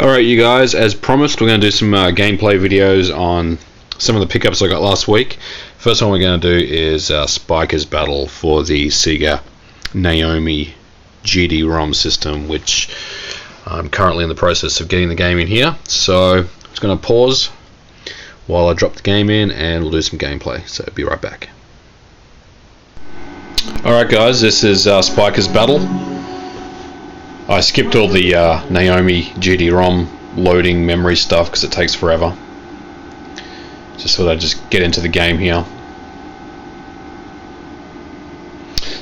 Alright you guys, as promised we're going to do some gameplay videos on some of the pickups I got last week. First one we're going to do is Spiker's Battle for the Sega Naomi gd-rom system, which I'm currently in the process of getting the game in here. So I'm just going to pause while I drop the game in and we'll do some gameplay, so be right back. Alright guys, this is Spiker's Battle. I skipped all the Naomi gd-rom loading memory stuff because it takes forever. Just thought I'd just get into the game here.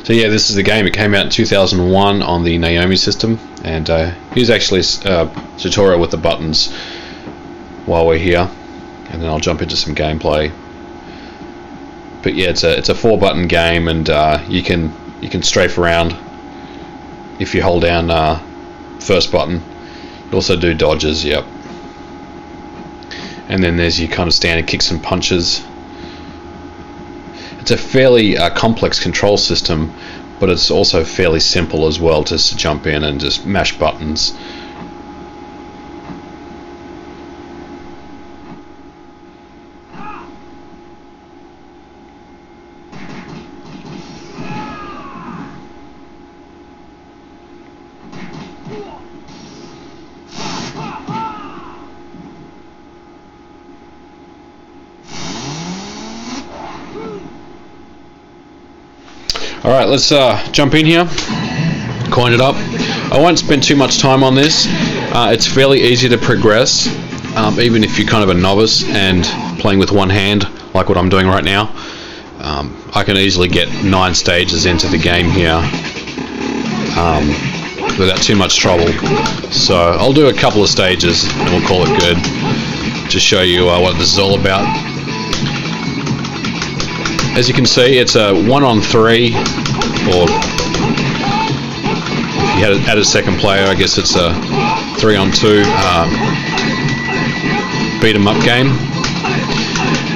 So yeah, this is the game. It came out in 2001 on the Naomi system, and here's actually a tutorial with the buttons while we're here, and then I'll jump into some gameplay. But yeah, it's a 4-button game, and you can strafe around if you hold down first button. You also do dodges, yep. And then there's your kind of standard kicks and punches. It's a fairly complex control system, but it's also fairly simple as well, just to jump in and just mash buttons. Alright, let's jump in here, coin it up. I won't spend too much time on this. It's fairly easy to progress, even if you're kind of a novice and playing with one hand, like what I'm doing right now. I can easily get 9 stages into the game here without too much trouble. So I'll do a couple of stages and we'll call it good, to show you what this is all about. As you can see, it's a 1-on-3, or if you had a second player, I guess it's a 3-on-2 beat 'em up game.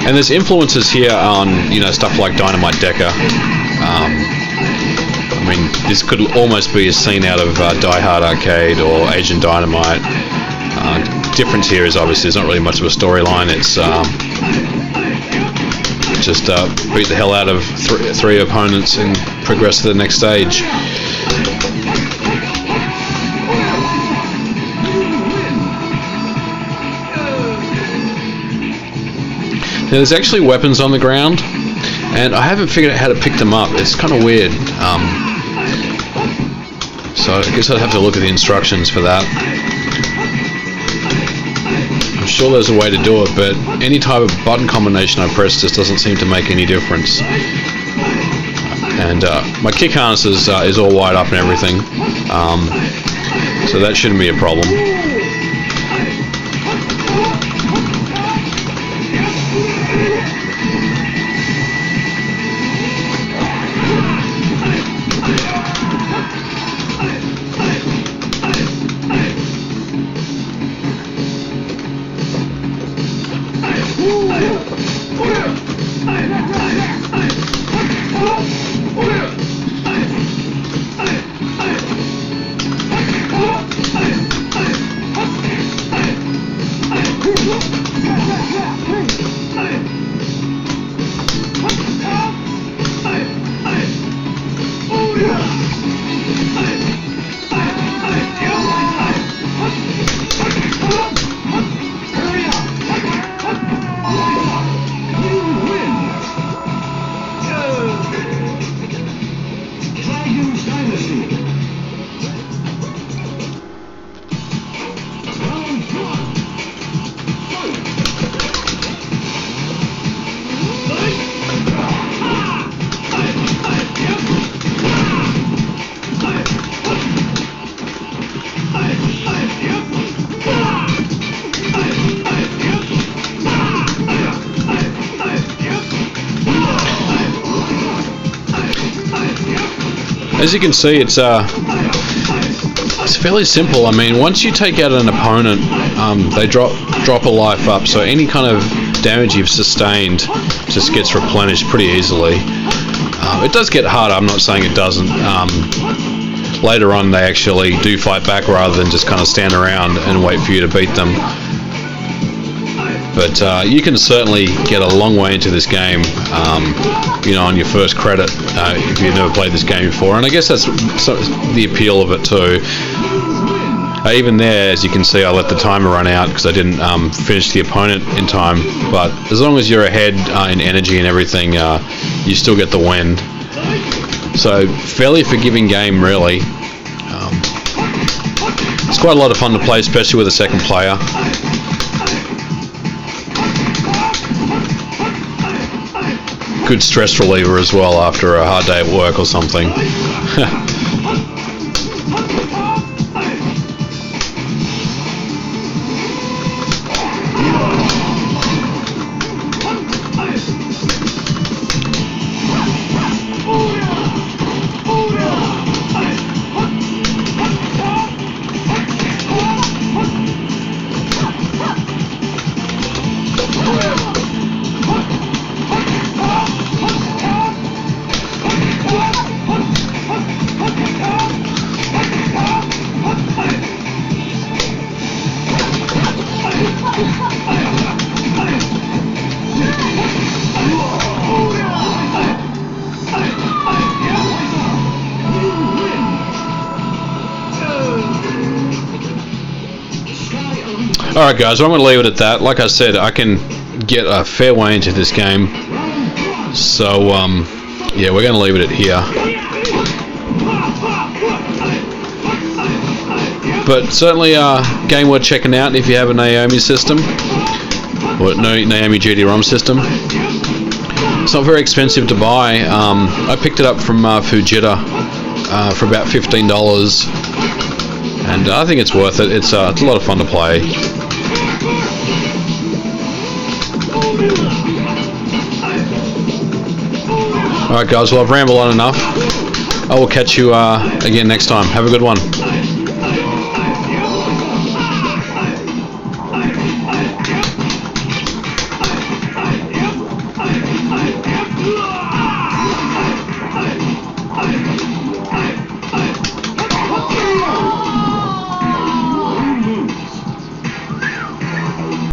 And there's influences here on, stuff like Dynamite Decker. I mean, this could almost be a scene out of Die Hard Arcade or Agent Dynamite. Difference here is obviously there's not really much of a storyline. It's just beat the hell out of three opponents and progress to the next stage. Now there's actually weapons on the ground, and I haven't figured out how to pick them up. It's kind of weird. So I guess I'd have to look at the instructions for that. I'm sure there's a way to do it, but any type of button combination I press just doesn't seem to make any difference. And my kick harness is all wired up and everything, so that shouldn't be a problem. As you can see, it's fairly simple. I mean, once you take out an opponent, they drop a life up, so any kind of damage you've sustained just gets replenished pretty easily. It does get harder, I'm not saying it doesn't. later on they actually do fight back rather than just kind of stand around and wait for you to beat them. But you can certainly get a long way into this game, you know, on your first credit if you've never played this game before. And I guess that's the appeal of it too. Even there, as you can see, I let the timer run out because I didn't finish the opponent in time. But as long as you're ahead in energy and everything, you still get the win. So fairly forgiving game, really. It's quite a lot of fun to play, especially with a second player. Good stress reliever as well after a hard day at work or something. Alright guys, I'm going to leave it at that. Like I said, I can get a fair way into this game. So, yeah, we're going to leave it at here. But certainly a game worth checking out if you have a Naomi system. Or Naomi gd-rom system. It's not very expensive to buy. I picked it up from Fujita for about $15. And I think it's worth it. It's a lot of fun to play. Alright guys, well I've rambled on enough. I will catch you again next time. Have a good one.